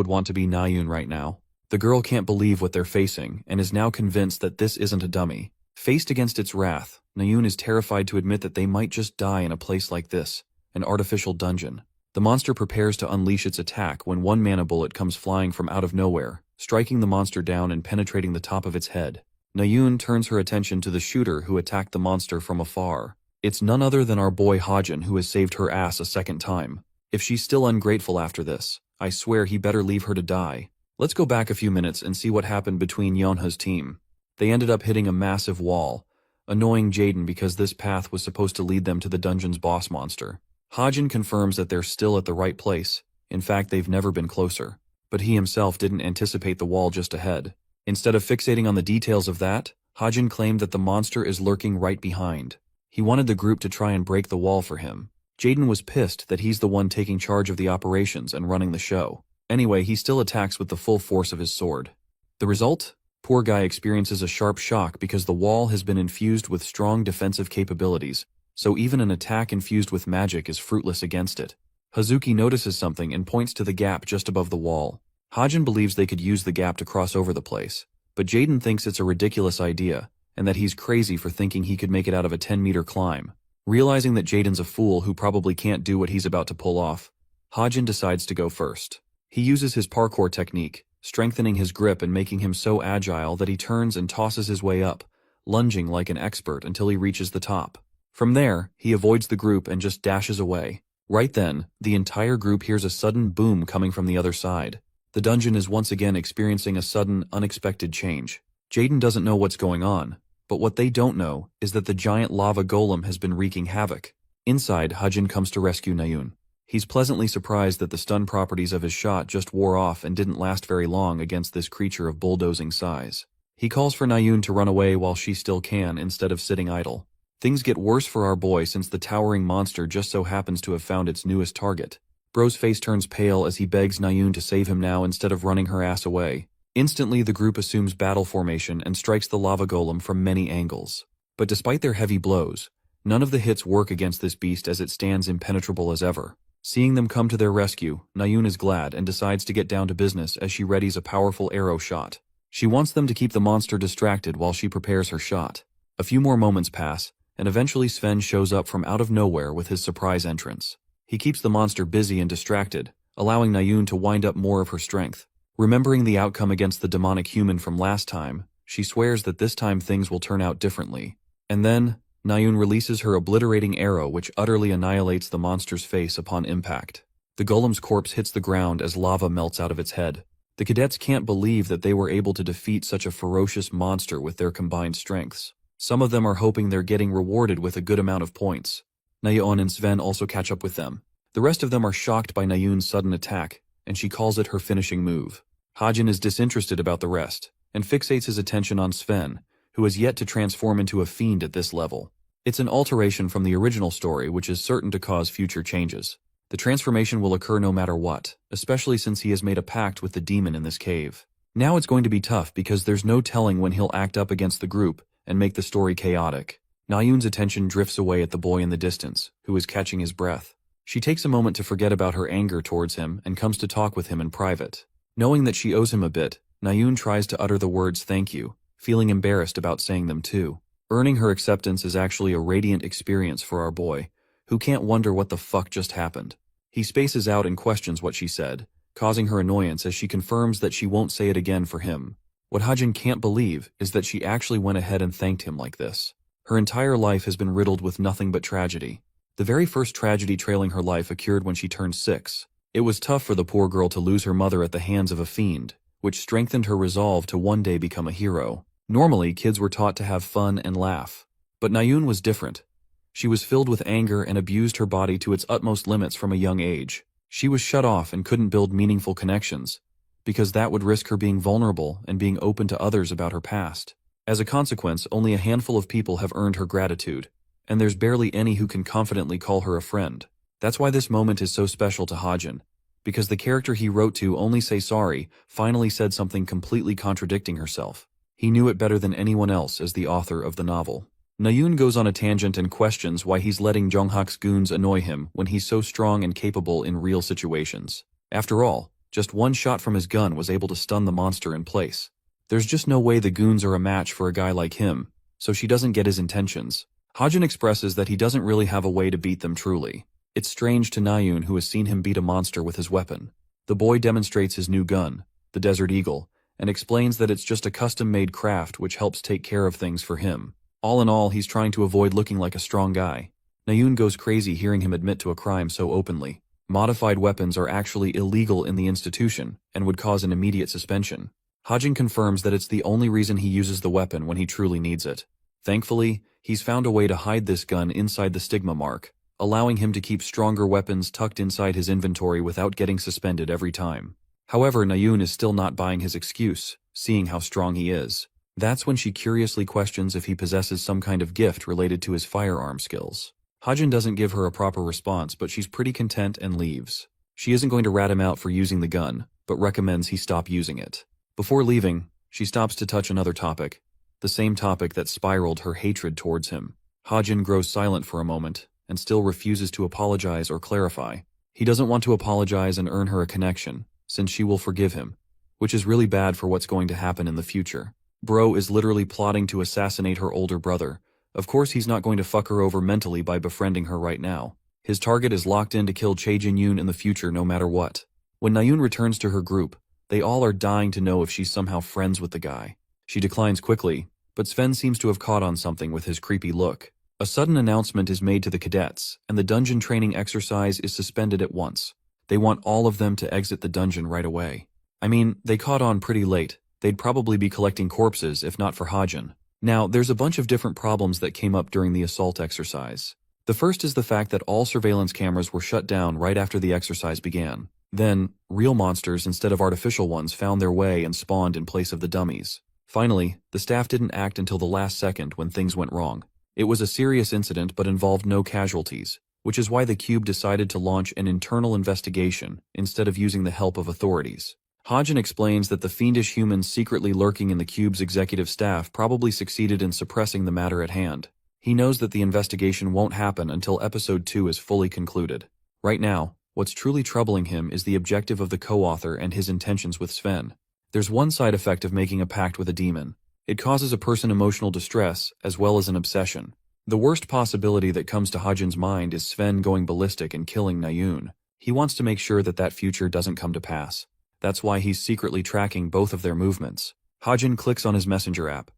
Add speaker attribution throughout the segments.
Speaker 1: would want to be Nayun right now. The girl can't believe what they're facing and is now convinced that this isn't a dummy. Faced against its wrath, Nayun is terrified to admit that they might just die in a place like this, an artificial dungeon. The monster prepares to unleash its attack when one mana bullet comes flying from out of nowhere, striking the monster down and penetrating the top of its head. Nayun turns her attention to the shooter who attacked the monster from afar. It's none other than our boy Hajin, who has saved her ass a second time. If she's still ungrateful after this, I swear he better leave her to die. Let's go back a few minutes and see what happened between Yeonha's team. They ended up hitting a massive wall, annoying Jaden because this path was supposed to lead them to the dungeon's boss monster. Hajin confirms that they're still at the right place. In fact, they've never been closer. But he himself didn't anticipate the wall just ahead. Instead of fixating on the details of that, Hajin claimed that the monster is lurking right behind. He wanted the group to try and break the wall for him. Jaden was pissed that he's the one taking charge of the operations and running the show. Anyway, he still attacks with the full force of his sword. The result? Poor guy experiences a sharp shock because the wall has been infused with strong defensive capabilities, so even an attack infused with magic is fruitless against it. Hazuki notices something and points to the gap just above the wall. Hajin believes they could use the gap to cross over the place, but Jaden thinks it's a ridiculous idea, and that he's crazy for thinking he could make it out of a 10-meter climb. Realizing that Jaden's a fool who probably can't do what he's about to pull off, Hajin decides to go first. He uses his parkour technique, strengthening his grip and making him so agile that he turns and tosses his way up, lunging like an expert until he reaches the top. From there, he avoids the group and just dashes away. Right then, the entire group hears a sudden boom coming from the other side. The dungeon is once again experiencing a sudden, unexpected change. Jaden doesn't know what's going on, but what they don't know is that the giant lava golem has been wreaking havoc. Inside, Hajin comes to rescue Nayun. He's pleasantly surprised that the stun properties of his shot just wore off and didn't last very long against this creature of bulldozing size. He calls for Nayun to run away while she still can instead of sitting idle. Things get worse for our boy since the towering monster just so happens to have found its newest target. Bro's face turns pale as he begs Nayun to save him now instead of running her ass away. Instantly, the group assumes battle formation and strikes the lava golem from many angles. But despite their heavy blows, none of the hits work against this beast as it stands impenetrable as ever. Seeing them come to their rescue, Nayun is glad and decides to get down to business as she readies a powerful arrow shot. She wants them to keep the monster distracted while she prepares her shot. A few more moments pass, and eventually Sven shows up from out of nowhere with his surprise entrance. He keeps the monster busy and distracted, allowing Nayun to wind up more of her strength. Remembering the outcome against the demonic human from last time, she swears that this time things will turn out differently. And then, Nayun releases her obliterating arrow which utterly annihilates the monster's face upon impact. The golem's corpse hits the ground as lava melts out of its head. The cadets can't believe that they were able to defeat such a ferocious monster with their combined strengths. Some of them are hoping they're getting rewarded with a good amount of points. Nayun and Sven also catch up with them. The rest of them are shocked by Nayun's sudden attack, and she calls it her finishing move. Hajin is disinterested about the rest, and fixates his attention on Sven, who has yet to transform into a fiend at this level. It's an alteration from the original story which is certain to cause future changes. The transformation will occur no matter what, especially since he has made a pact with the demon in this cave. Now it's going to be tough because there's no telling when he'll act up against the group and make the story chaotic. Nayun's attention drifts away at the boy in the distance, who is catching his breath. She takes a moment to forget about her anger towards him and comes to talk with him in private. Knowing that she owes him a bit, Nayun tries to utter the words thank you, feeling embarrassed about saying them too. Earning her acceptance is actually a radiant experience for our boy, who can't wonder what the fuck just happened. He spaces out and questions what she said, causing her annoyance as she confirms that she won't say it again for him. What Hajin can't believe is that she actually went ahead and thanked him like this. Her entire life has been riddled with nothing but tragedy. The very first tragedy trailing her life occurred when she turned 6. It was tough for the poor girl to lose her mother at the hands of a fiend, which strengthened her resolve to one day become a hero. Normally, kids were taught to have fun and laugh. But Nayun was different. She was filled with anger and abused her body to its utmost limits from a young age. She was shut off and couldn't build meaningful connections, because that would risk her being vulnerable and being open to others about her past. As a consequence, only a handful of people have earned her gratitude, and there's barely any who can confidently call her a friend. That's why this moment is so special to Hajin, because the character he wrote to only say sorry finally said something completely contradicting herself. He knew it better than anyone else as the author of the novel. Nayun goes on a tangent and questions why he's letting Jonghak's goons annoy him when he's so strong and capable in real situations. After all, Just one shot from his gun was able to stun the monster in place. There's just no way the goons are a match for a guy like him, so she doesn't get his intentions. Hajin expresses that he doesn't really have a way to beat them truly. It's strange to Nayun, who has seen him beat a monster with his weapon. The boy demonstrates his new gun, the Desert Eagle, and explains that it's just a custom-made craft which helps take care of things for him. All in all, he's trying to avoid looking like a strong guy. Nayun goes crazy hearing him admit to a crime so openly. Modified weapons are actually illegal in the institution and would cause an immediate suspension. Hajin confirms that it's the only reason he uses the weapon when he truly needs it. Thankfully, he's found a way to hide this gun inside the stigma mark, allowing him to keep stronger weapons tucked inside his inventory without getting suspended every time. However, Nayun is still not buying his excuse, seeing how strong he is. That's when she curiously questions if he possesses some kind of gift related to his firearm skills. Hajin doesn't give her a proper response, but she's pretty content and leaves. She isn't going to rat him out for using the gun, but recommends he stop using it. Before leaving, she stops to touch another topic, the same topic that spiraled her hatred towards him. Hajin grows silent for a moment, and still refuses to apologize or clarify. He doesn't want to apologize and earn her a connection, since she will forgive him, which is really bad for what's going to happen in the future. Bro is literally plotting to assassinate her older brother. Of course he's not going to fuck her over mentally by befriending her right now. His target is locked in to kill Chae Jin-yoon in the future no matter what. When Nayun returns to her group, they all are dying to know if she's somehow friends with the guy. She declines quickly, but Sven seems to have caught on something with his creepy look. A sudden announcement is made to the cadets, and the dungeon training exercise is suspended at once. They want all of them to exit the dungeon right away. I mean, they caught on pretty late. They'd probably be collecting corpses if not for Hajin. Now, there's a bunch of different problems that came up during the assault exercise. The first is the fact that all surveillance cameras were shut down right after the exercise began. Then, real monsters instead of artificial ones found their way and spawned in place of the dummies. Finally, the staff didn't act until the last second when things went wrong. It was a serious incident but involved no casualties, which is why the Cube decided to launch an internal investigation instead of using the help of authorities. Hajin explains that the fiendish humans secretly lurking in the Cube's executive staff probably succeeded in suppressing the matter at hand. He knows that the investigation won't happen until Episode 2 is fully concluded. Right now, what's truly troubling him is the objective of the co-author and his intentions with Sven. There's one side effect of making a pact with a demon. It causes a person emotional distress as well as an obsession. The worst possibility that comes to Hajin's mind is Sven going ballistic and killing Nayun. He wants to make sure that that future doesn't come to pass. That's why he's secretly tracking both of their movements. Hajin clicks on his messenger app,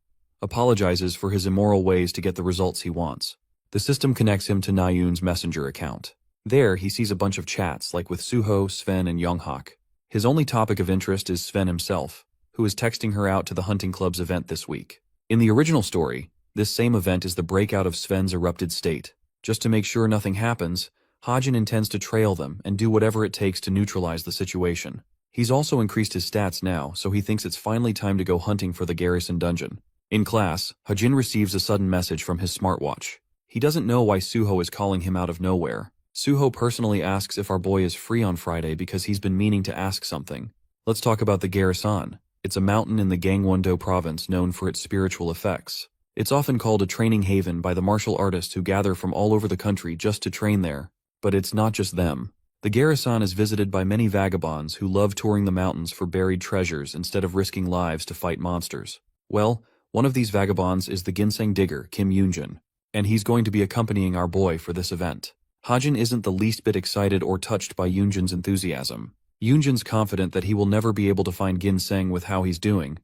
Speaker 1: apologizes for his immoral ways to get the results he wants. The system connects him to Nayun's messenger account. There, he sees a bunch of chats like with Suho, Sven, and Younghak. His only topic of interest is Sven himself, who is texting her out to the hunting club's event this week. In the original story, this same event is the breakout of Sven's erupted state. Just to make sure nothing happens, Hajin intends to trail them and do whatever it takes to neutralize the situation. He's also increased his stats now, so he thinks it's finally time to go hunting for the garrison dungeon. In class, Hajin receives a sudden message from his smartwatch. He doesn't know why Suho is calling him out of nowhere. Suho personally asks if our boy is free on Friday because he's been meaning to ask something. Let's talk about the garrison. It's a mountain in the Gangwon-do province known for its spiritual effects. It's often called a training haven by the martial artists who gather from all over the country just to train there. But it's not just them. The garrison is visited by many vagabonds who love touring the mountains for buried treasures instead of risking lives to fight monsters. Well, one of these vagabonds is the ginseng digger, Kim Yoonjun, and he's going to be accompanying our boy for this event. Hajin isn't the least bit excited or touched by Yoonjun's enthusiasm. Yoonjun's confident that he will never be able to find ginseng with how he's doing,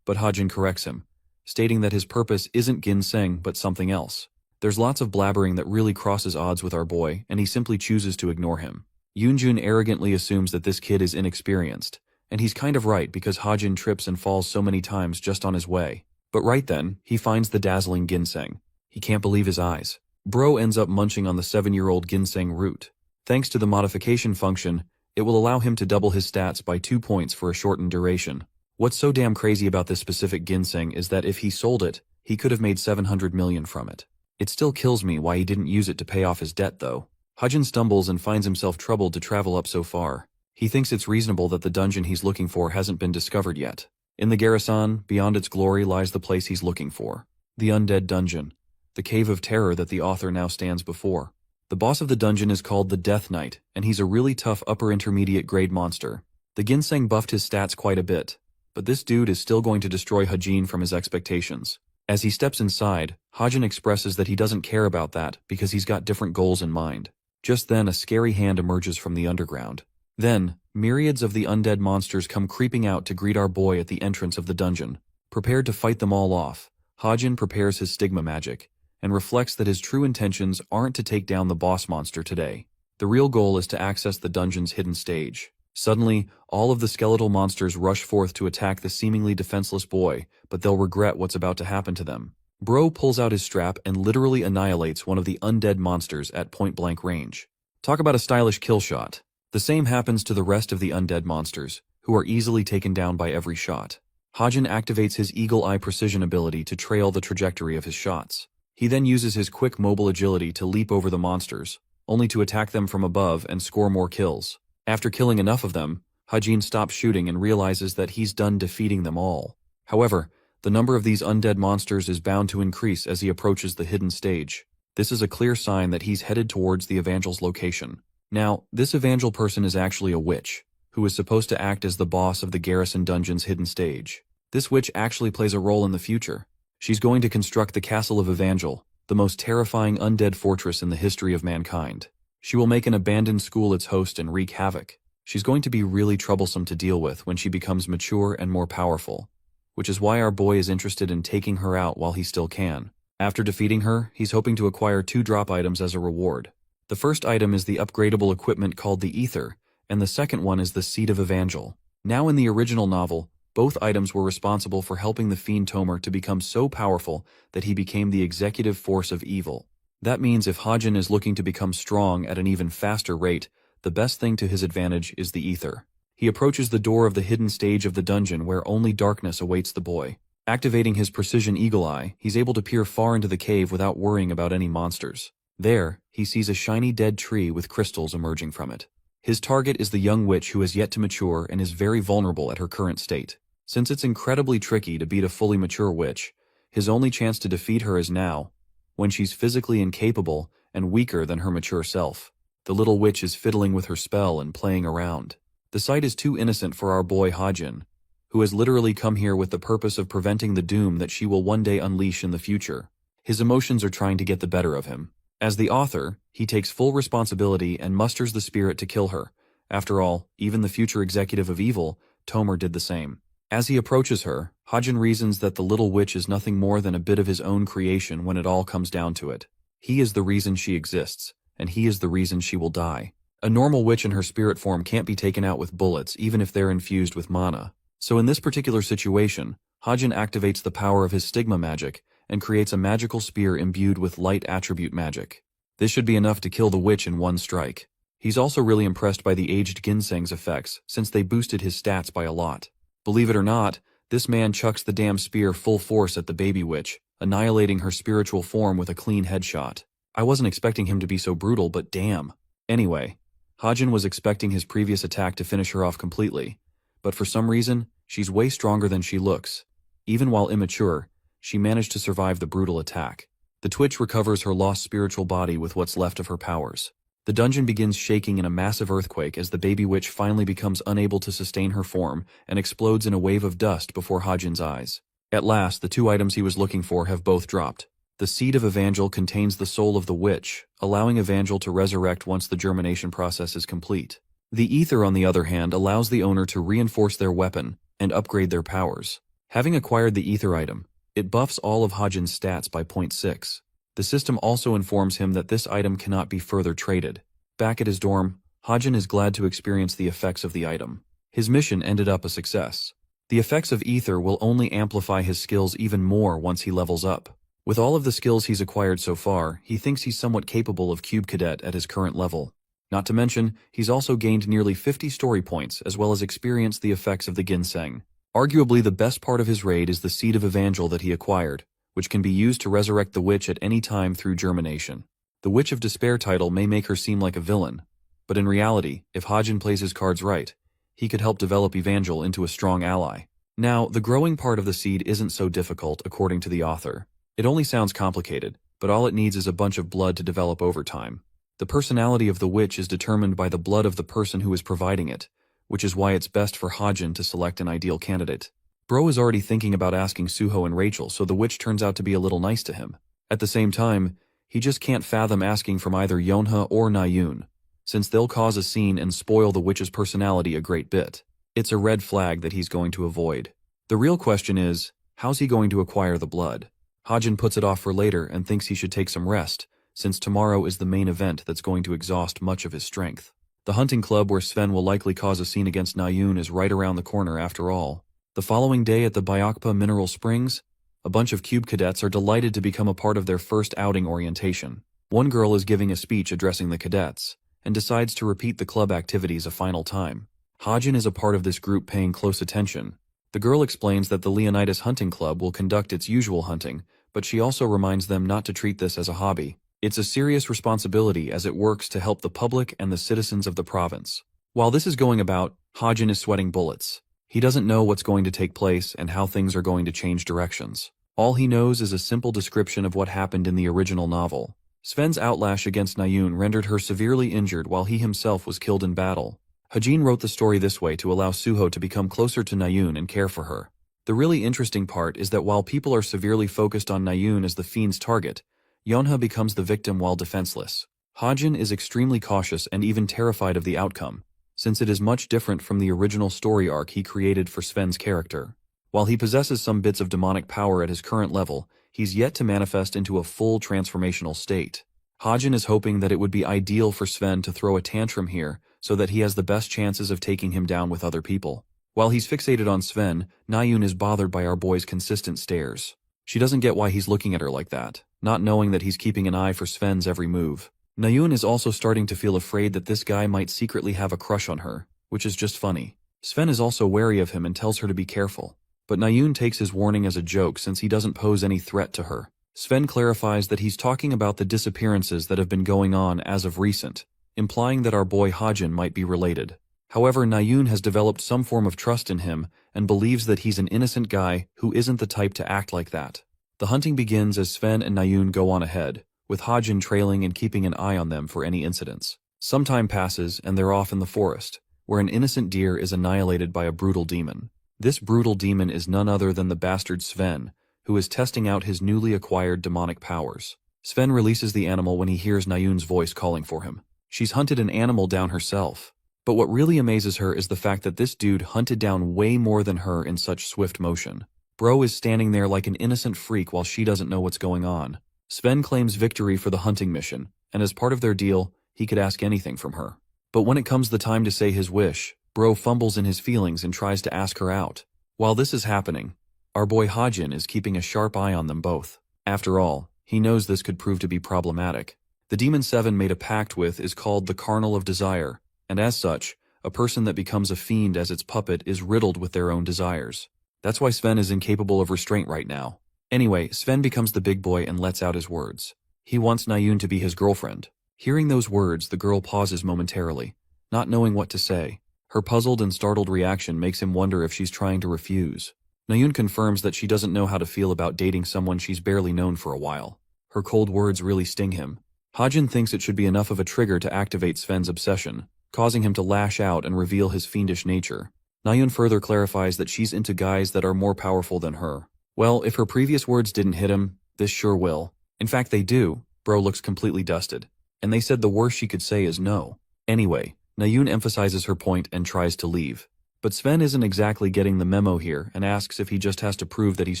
Speaker 1: but Hajin corrects him, stating that his purpose isn't ginseng but something else. There's lots of blabbering that really crosses odds with our boy, and he simply chooses to ignore him. Yoonjun arrogantly assumes that this kid is inexperienced, and he's kind of right because Hajin trips and falls so many times just on his way. But right then, he finds the dazzling ginseng. He can't believe his eyes. Bro ends up munching on the 7-year-old ginseng root. Thanks to the modification function, it will allow him to double his stats by 2 points for a shortened duration. What's so damn crazy about this specific ginseng is that if he sold it, he could have made 700 million from it. It still kills me why he didn't use it to pay off his debt though. Hajin stumbles and finds himself troubled to travel up so far. He thinks it's reasonable that the dungeon he's looking for hasn't been discovered yet. In the garrison, beyond its glory lies the place he's looking for. The undead dungeon. The cave of terror that the author now stands before. The boss of the dungeon is called the Death Knight, and he's a really tough upper intermediate grade monster. The ginseng buffed his stats quite a bit, but this dude is still going to destroy Hajin from his expectations. As he steps inside, Hajin expresses that he doesn't care about that because he's got different goals in mind. Just then a scary hand emerges from the underground. Then, myriads of the undead monsters come creeping out to greet our boy at the entrance of the dungeon. Prepared to fight them all off, Hajin prepares his stigma magic, and reflects that his true intentions aren't to take down the boss monster today. The real goal is to access the dungeon's hidden stage. Suddenly, all of the skeletal monsters rush forth to attack the seemingly defenseless boy, but they'll regret what's about to happen to them. Bro pulls out his strap and literally annihilates one of the undead monsters at point-blank range. Talk about a stylish kill shot. The same happens to the rest of the undead monsters, who are easily taken down by every shot. Hajin activates his eagle eye precision ability to trail the trajectory of his shots. He then uses his quick mobile agility to leap over the monsters, only to attack them from above and score more kills. After killing enough of them, Hajin stops shooting and realizes that he's done defeating them all. However, the number of these undead monsters is bound to increase as he approaches the hidden stage. This is a clear sign that he's headed towards the Evangel's location. Now, this Evangel person is actually a witch, who is supposed to act as the boss of the Garrison Dungeon's hidden stage. This witch actually plays a role in the future. She's going to construct the Castle of Evangel, the most terrifying undead fortress in the history of mankind. She will make an abandoned school its host and wreak havoc. She's going to be really troublesome to deal with when she becomes mature and more powerful, which is why our boy is interested in taking her out while he still can. After defeating her, he's hoping to acquire 2 drop items as a reward. The first item is the upgradable equipment called the Ether, and the second one is the Seed of Evangel. Now in the original novel, both items were responsible for helping the fiend Tomer to become so powerful that he became the executive force of evil. That means if Hajin is looking to become strong at an even faster rate, the best thing to his advantage is the Ether. He approaches the door of the hidden stage of the dungeon where only darkness awaits the boy. Activating his precision eagle eye, he's able to peer far into the cave without worrying about any monsters. There, he sees a shiny dead tree with crystals emerging from it. His target is the young witch who has yet to mature and is very vulnerable at her current state. Since it's incredibly tricky to beat a fully mature witch, his only chance to defeat her is now, when she's physically incapable and weaker than her mature self. The little witch is fiddling with her spell and playing around. The sight is too innocent for our boy Hajin, who has literally come here with the purpose of preventing the doom that she will one day unleash in the future. His emotions are trying to get the better of him. As the author, he takes full responsibility and musters the spirit to kill her. After all, even the future executive of evil, Tomer, did the same. As he approaches her, Hajin reasons that the little witch is nothing more than a bit of his own creation when it all comes down to it. He is the reason she exists, and he is the reason she will die. A normal witch in her spirit form can't be taken out with bullets even if they're infused with mana. So in this particular situation, Hajin activates the power of his stigma magic and creates a magical spear imbued with light attribute magic. This should be enough to kill the witch in one strike. He's also really impressed by the aged ginseng's effects since they boosted his stats by a lot. Believe it or not, this man chucks the damn spear full force at the baby witch, annihilating her spiritual form with a clean headshot. I wasn't expecting him to be so brutal, but damn. Anyway, Hajin was expecting his previous attack to finish her off completely, but for some reason, she's way stronger than she looks. Even while immature, she managed to survive the brutal attack. The Twitch recovers her lost spiritual body with what's left of her powers. The dungeon begins shaking in a massive earthquake as the baby witch finally becomes unable to sustain her form and explodes in a wave of dust before Hajin's eyes. At last, the 2 items he was looking for have both dropped. The Seed of Evangel contains the soul of the witch, allowing Evangel to resurrect once the germination process is complete. The Ether, on the other hand, allows the owner to reinforce their weapon and upgrade their powers. Having acquired the Ether item, it buffs all of Hajin's stats by 0.6. The system also informs him that this item cannot be further traded. Back at his dorm, Hajin is glad to experience the effects of the item. His mission ended up a success. The effects of Ether will only amplify his skills even more once he levels up. With all of the skills he's acquired so far, he thinks he's somewhat capable of Cube Cadet at his current level. Not to mention, he's also gained nearly 50 story points as well as experienced the effects of the ginseng. Arguably the best part of his raid is the Seed of Evangel that he acquired, which can be used to resurrect the witch at any time through germination. The Witch of Despair title may make her seem like a villain, but in reality, if Hajin plays his cards right, he could help develop Evangel into a strong ally. Now, the growing part of the seed isn't so difficult according to the author. It only sounds complicated, but all it needs is a bunch of blood to develop over time. The personality of the witch is determined by the blood of the person who is providing it, which is why it's best for Hajin to select an ideal candidate. Bro is already thinking about asking Suho and Rachel, so the witch turns out to be a little nice to him. At the same time, he just can't fathom asking from either Yonha or Nayun, since they'll cause a scene and spoil the witch's personality a great bit. It's a red flag that he's going to avoid. The real question is, how's he going to acquire the blood? Hajin puts it off for later and thinks he should take some rest, since tomorrow is the main event that's going to exhaust much of his strength. The hunting club where Sven will likely cause a scene against Nayun is right around the corner after all. The following day at the Byakpa Mineral Springs, a bunch of Cube cadets are delighted to become a part of their first outing orientation. One girl is giving a speech addressing the cadets, and decides to repeat the club activities a final time. Hajin is a part of this group paying close attention. The girl explains that the Leonidas Hunting Club will conduct its usual hunting, but she also reminds them not to treat this as a hobby. It's a serious responsibility as it works to help the public and the citizens of the province. While this is going about, Hajin is sweating bullets. He doesn't know what's going to take place and how things are going to change directions. All he knows is a simple description of what happened in the original novel. Sven's outlash against Nayun rendered her severely injured while he himself was killed in battle. Hajin wrote the story this way to allow Suho to become closer to Nayun and care for her. The really interesting part is that while people are severely focused on Nayun as the fiend's target, Yonha becomes the victim while defenseless. Hajin is extremely cautious and even terrified of the outcome, since it is much different from the original story arc he created for Sven's character. While he possesses some bits of demonic power at his current level, he's yet to manifest into a full transformational state. Hajin is hoping that it would be ideal for Sven to throw a tantrum here so that he has the best chances of taking him down with other people. While he's fixated on Sven, Nayun is bothered by our boy's consistent stares. She doesn't get why he's looking at her like that, not knowing that he's keeping an eye for Sven's every move. Nayun is also starting to feel afraid that this guy might secretly have a crush on her, which is just funny. Sven is also wary of him and tells her to be careful. But Nayun takes his warning as a joke since he doesn't pose any threat to her. Sven clarifies that he's talking about the disappearances that have been going on as of recent, implying that our boy Hajin might be related. However, Nayun has developed some form of trust in him and believes that he's an innocent guy who isn't the type to act like that. The hunting begins as Sven and Nayun go on ahead, with Hajin trailing and keeping an eye on them for any incidents. Some time passes and they're off in the forest, where an innocent deer is annihilated by a brutal demon. This brutal demon is none other than the bastard Sven, who is testing out his newly acquired demonic powers. Sven releases the animal when he hears Nayun's voice calling for him. She's hunted an animal down herself. But what really amazes her is the fact that this dude hunted down way more than her in such swift motion. Bro is standing there like an innocent freak while she doesn't know what's going on. Sven claims victory for the hunting mission, and as part of their deal, he could ask anything from her. But when it comes the time to say his wish, Bro fumbles in his feelings and tries to ask her out. While this is happening, our boy Hajin is keeping a sharp eye on them both. After all, he knows this could prove to be problematic. The Demon Seven made a pact with is called the Carnal of Desire, and as such, a person that becomes a fiend as its puppet is riddled with their own desires. That's why Sven is incapable of restraint right now. Anyway, Sven becomes the big boy and lets out his words. He wants Nayun to be his girlfriend. Hearing those words, the girl pauses momentarily, not knowing what to say. Her puzzled and startled reaction makes him wonder if she's trying to refuse. Nayun confirms that she doesn't know how to feel about dating someone she's barely known for a while. Her cold words really sting him. Hajin thinks it should be enough of a trigger to activate Sven's obsession, causing him to lash out and reveal his fiendish nature. Nayun further clarifies that she's into guys that are more powerful than her. Well, if her previous words didn't hit him, this sure will. In fact, they do. Bro looks completely dusted. And they said the worst she could say is no. Anyway, Nayun emphasizes her point and tries to leave. But Sven isn't exactly getting the memo here and asks if he just has to prove that he's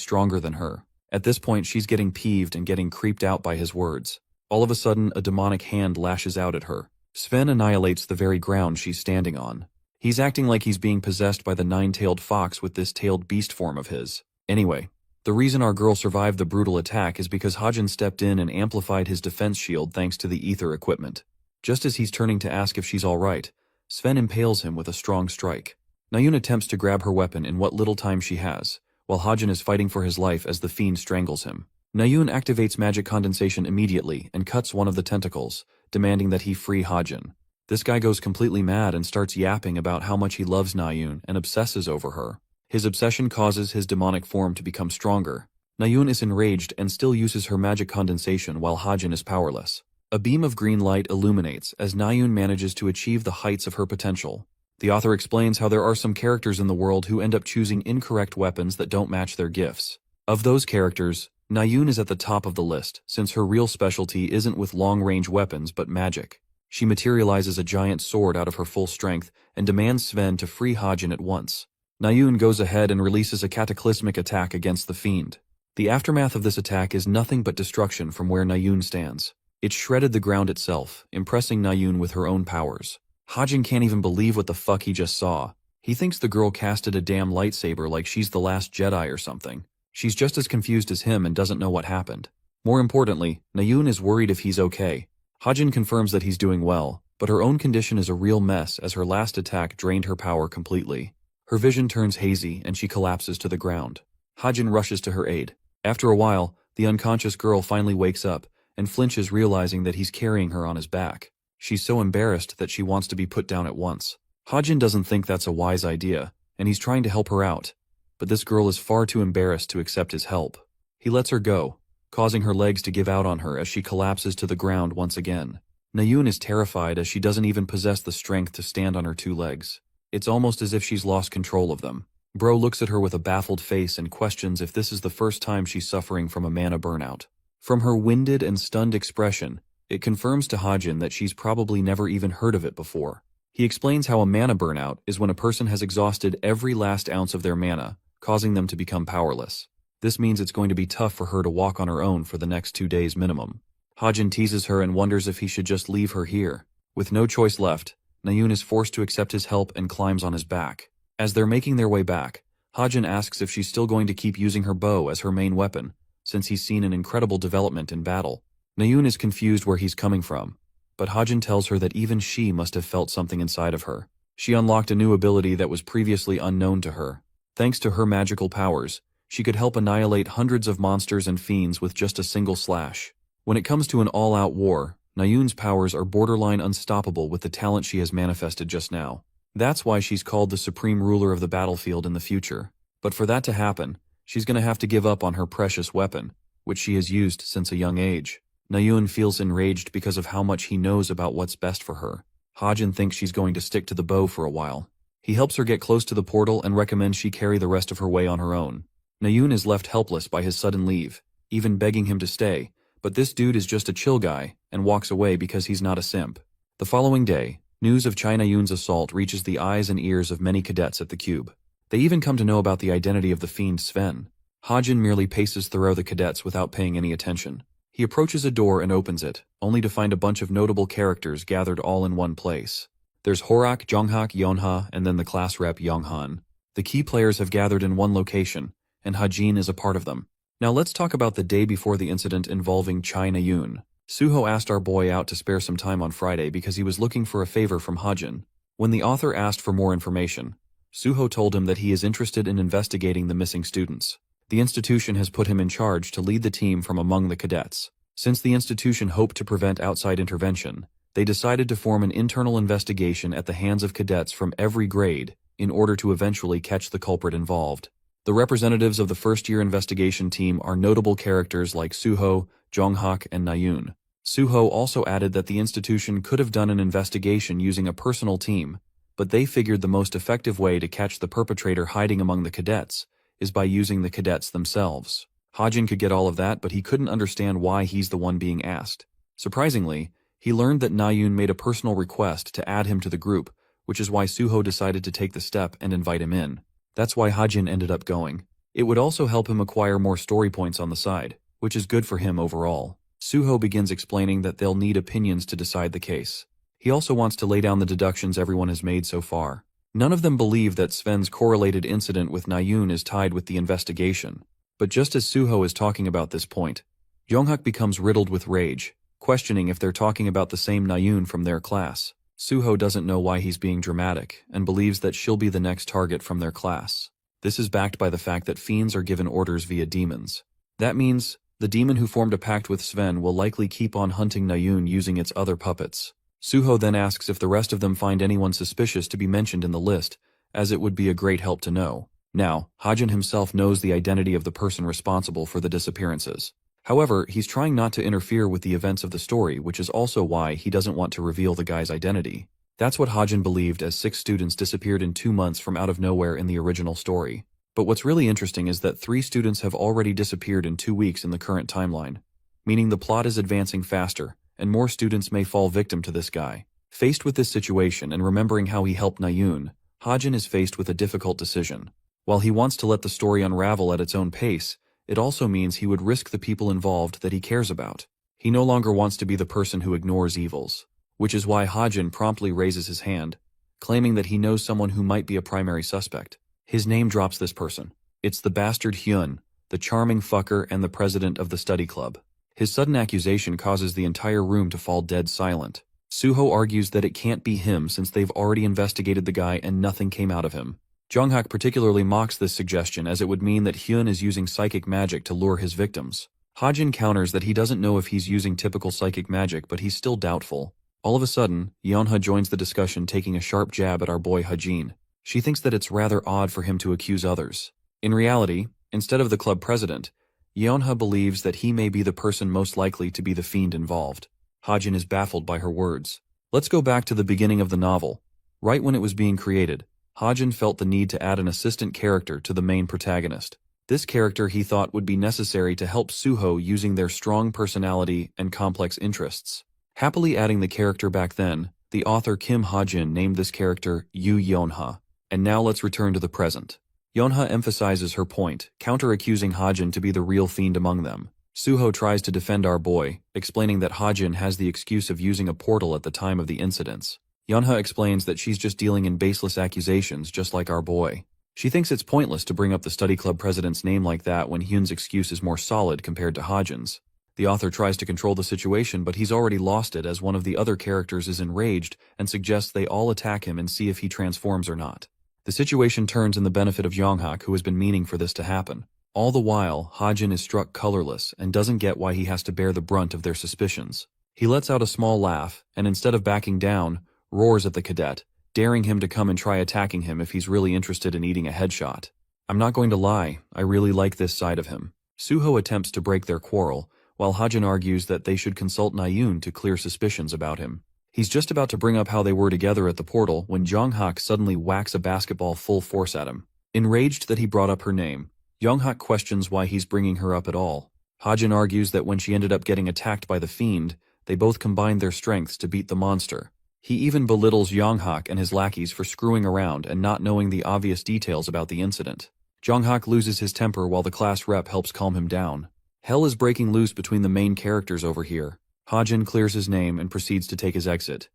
Speaker 1: stronger than her. At this point, she's getting peeved and getting creeped out by his words. All of a sudden, a demonic hand lashes out at her. Sven annihilates the very ground she's standing on. He's acting like he's being possessed by the nine-tailed fox with this tailed beast form of his. Anyway, the reason our girl survived the brutal attack is because Hajin stepped in and amplified his defense shield thanks to the ether equipment. Just as he's turning to ask if she's alright, Sven impales him with a strong strike. Nayun attempts to grab her weapon in what little time she has, while Hajin is fighting for his life as the fiend strangles him. Nayun activates magic condensation immediately and cuts one of the tentacles, demanding that he free Hajin. This guy goes completely mad and starts yapping about how much he loves Nayun and obsesses over her. His obsession causes his demonic form to become stronger. Nayun is enraged and still uses her magic condensation while Hajin is powerless. A beam of green light illuminates as Nayun manages to achieve the heights of her potential. The author explains how there are some characters in the world who end up choosing incorrect weapons that don't match their gifts. Of those characters, Nayun is at the top of the list, since her real specialty isn't with long-range weapons but magic. She materializes a giant sword out of her full strength and demands Sven to free Hajin at once. Nayun goes ahead and releases a cataclysmic attack against the fiend. The aftermath of this attack is nothing but destruction from where Nayun stands. It shredded the ground itself, impressing Nayun with her own powers. Hajin can't even believe what the fuck he just saw. He thinks the girl casted a damn lightsaber like she's the last Jedi or something. She's just as confused as him and doesn't know what happened. More importantly, Nayun is worried if he's okay. Hajin confirms that he's doing well, but her own condition is a real mess as her last attack drained her power completely. Her vision turns hazy and she collapses to the ground. Hajin rushes to her aid. After a while, the unconscious girl finally wakes up and flinches, realizing that he's carrying her on his back. She's so embarrassed that she wants to be put down at once. Hajin doesn't think that's a wise idea, and he's trying to help her out. But this girl is far too embarrassed to accept his help. He lets her go, causing her legs to give out on her as she collapses to the ground once again. Nayun is terrified as she doesn't even possess the strength to stand on her two legs. It's almost as if she's lost control of them. Bro looks at her with a baffled face and questions if this is the first time she's suffering from a mana burnout. From her winded and stunned expression, it confirms to Hajin that she's probably never even heard of it before. He explains how a mana burnout is when a person has exhausted every last ounce of their mana, causing them to become powerless. This means it's going to be tough for her to walk on her own for the next 2 days minimum. Hajin teases her and wonders if he should just leave her here. With no choice left, Nayun is forced to accept his help and climbs on his back. As they're making their way back, Hajin asks if she's still going to keep using her bow as her main weapon, since he's seen an incredible development in battle. Nayun is confused where he's coming from, but Hajin tells her that even she must have felt something inside of her. She unlocked a new ability that was previously unknown to her. Thanks to her magical powers, she could help annihilate hundreds of monsters and fiends with just a single slash. When it comes to an all-out war, Nayun's powers are borderline unstoppable with the talent she has manifested just now. That's why she's called the supreme ruler of the battlefield in the future. But for that to happen, she's gonna have to give up on her precious weapon, which she has used since a young age. Nayun feels enraged because of how much he knows about what's best for her. Hajin thinks she's going to stick to the bow for a while. He helps her get close to the portal and recommends she carry the rest of her way on her own. Nayun is left helpless by his sudden leave, even begging him to stay, but this dude is just a chill guy and walks away because he's not a simp. The following day, news of Chai Nayun's assault reaches the eyes and ears of many cadets at the cube. They even come to know about the identity of the fiend Sven. Hajin merely paces through the cadets without paying any attention. He approaches a door and opens it, only to find a bunch of notable characters gathered all in one place. There's Horak, Jonghak, Yonha, and then the class rep Yonghan. The key players have gathered in one location, and Hajin is a part of them. Now let's talk about the day before the incident involving Chai Nayun. Suho asked our boy out to spare some time on Friday because he was looking for a favor from Hajin. When the author asked for more information, Suho told him that he is interested in investigating the missing students. The institution has put him in charge to lead the team from among the cadets. Since the institution hoped to prevent outside intervention, they decided to form an internal investigation at the hands of cadets from every grade in order to eventually catch the culprit involved. The representatives of the first-year investigation team are notable characters like Suho, Jonghak, and Nayun. Suho also added that the institution could have done an investigation using a personal team, but they figured the most effective way to catch the perpetrator hiding among the cadets is by using the cadets themselves. Hajin could get all of that, but he couldn't understand why he's the one being asked. Surprisingly, he learned that Nayun made a personal request to add him to the group, which is why Suho decided to take the step and invite him in. That's why Hajin ended up going. It would also help him acquire more story points on the side, which is good for him overall. Suho begins explaining that they'll need opinions to decide the case. He also wants to lay down the deductions everyone has made so far. None of them believe that Sven's correlated incident with Nayun is tied with the investigation. But just as Suho is talking about this point, Jonghak becomes riddled with rage, questioning if they're talking about the same Nayun from their class. Suho doesn't know why he's being dramatic, and believes that she'll be the next target from their class. This is backed by the fact that fiends are given orders via demons. That means the demon who formed a pact with Sven will likely keep on hunting Nayun using its other puppets. Suho then asks if the rest of them find anyone suspicious to be mentioned in the list, as it would be a great help to know. Now, Hajin himself knows the identity of the person responsible for the disappearances. However, he's trying not to interfere with the events of the story, which is also why he doesn't want to reveal the guy's identity. That's what Hajin believed as 6 students disappeared in 2 months from out of nowhere in the original story. But what's really interesting is that 3 students have already disappeared in 2 weeks in the current timeline, meaning the plot is advancing faster, and more students may fall victim to this guy. Faced with this situation and remembering how he helped Nayun, Hajin is faced with a difficult decision. While he wants to let the story unravel at its own pace, it also means he would risk the people involved that he cares about. He no longer wants to be the person who ignores evils, which is why Hajin promptly raises his hand, claiming that he knows someone who might be a primary suspect. His name drops this person. It's the bastard Hyun, the charming fucker and the president of the study club. His sudden accusation causes the entire room to fall dead silent. Suho argues that it can't be him since they've already investigated the guy and nothing came out of him. Jonghak particularly mocks this suggestion as it would mean that Hyun is using psychic magic to lure his victims. Hajin counters that he doesn't know if he's using typical psychic magic, but he's still doubtful. All of a sudden, Yeonha joins the discussion, taking a sharp jab at our boy Hajin. She thinks that it's rather odd for him to accuse others. In reality, instead of the club president, Yeonha believes that he may be the person most likely to be the fiend involved. Hajin is baffled by her words. Let's go back to the beginning of the novel. Right when it was being created, Hajin felt the need to add an assistant character to the main protagonist. This character he thought would be necessary to help Suho using their strong personality and complex interests. Happily adding the character back then, the author Kim Hajin named this character Yu Yeonha. And now let's return to the present. Yeonha emphasizes her point, counter-accusing Hajin to be the real fiend among them. Suho tries to defend our boy, explaining that Hajin has the excuse of using a portal at the time of the incidents. Yeonha explains that she's just dealing in baseless accusations just like our boy. She thinks it's pointless to bring up the study club president's name like that when Hyun's excuse is more solid compared to Hajin's. The author tries to control the situation, but he's already lost it as one of the other characters is enraged and suggests they all attack him and see if he transforms or not. The situation turns in the benefit of Yonghak, who has been meaning for this to happen. All the while, Hajin is struck colorless and doesn't get why he has to bear the brunt of their suspicions. He lets out a small laugh, and instead of backing down, roars at the cadet, daring him to come and try attacking him if he's really interested in eating a headshot. I'm not going to lie, I really like this side of him. Suho attempts to break their quarrel, while Hajin argues that they should consult Nayun to clear suspicions about him. He's just about to bring up how they were together at the portal when Jonghak suddenly whacks a basketball full force at him. Enraged that he brought up her name, Jonghak questions why he's bringing her up at all. Hajin argues that when she ended up getting attacked by the fiend, they both combined their strengths to beat the monster. He even belittles Jonghak and his lackeys for screwing around and not knowing the obvious details about the incident. Jonghak loses his temper while the class rep helps calm him down. Hell is breaking loose between the main characters over here. Hajin clears his name and proceeds to take his exit.